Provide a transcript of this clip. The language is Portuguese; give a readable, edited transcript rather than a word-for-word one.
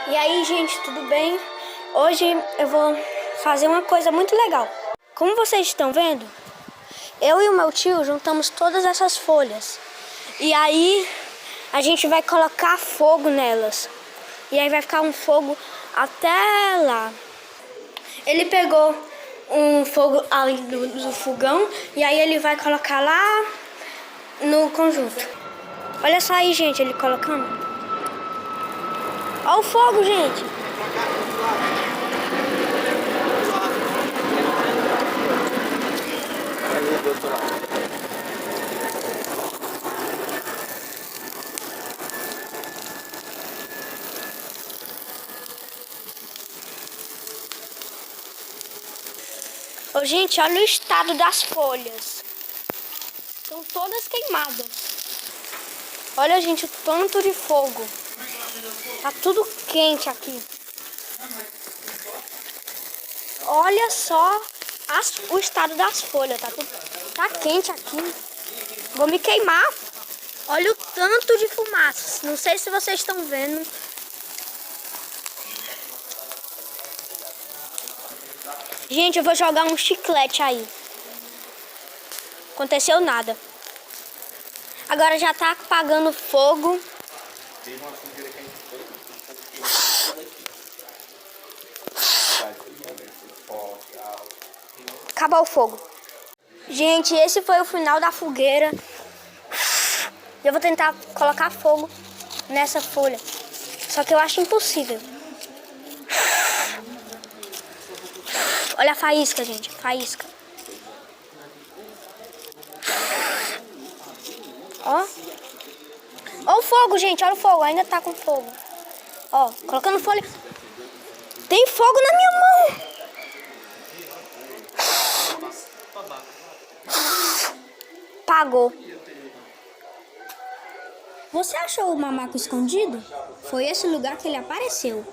E aí, gente, tudo bem? Hoje eu vou fazer uma coisa muito legal. Como vocês estão vendo, eu e o meu tio juntamos todas essas folhas. E aí a gente vai colocar fogo nelas. E aí vai ficar um fogo até lá. Ele pegou um fogo ali do fogão e aí ele vai colocar lá no conjunto. Olha só aí, gente, ele colocando. Olha o fogo, gente. Ô, gente, olha o estado das folhas. Estão todas queimadas. Olha, gente, o tanto de fogo. Tá tudo quente aqui. Olha só o estado das folhas. Tá quente aqui. Vou me queimar. Olha o tanto de fumaça. Não sei se vocês estão vendo. Gente, eu vou jogar um chiclete aí. Aconteceu nada. Agora já tá apagando fogo. Acabou o fogo. Gente, esse foi o final da fogueira. Eu vou tentar colocar fogo nessa folha. Só que eu acho impossível. Olha a faísca, gente. Faísca. Ó. Ó o fogo, gente. Olha o fogo. Ainda tá com fogo. Ó, colocando folha. Tem fogo na minha mão. Apagou. Você achou o mamaco escondido? Foi esse lugar que ele apareceu.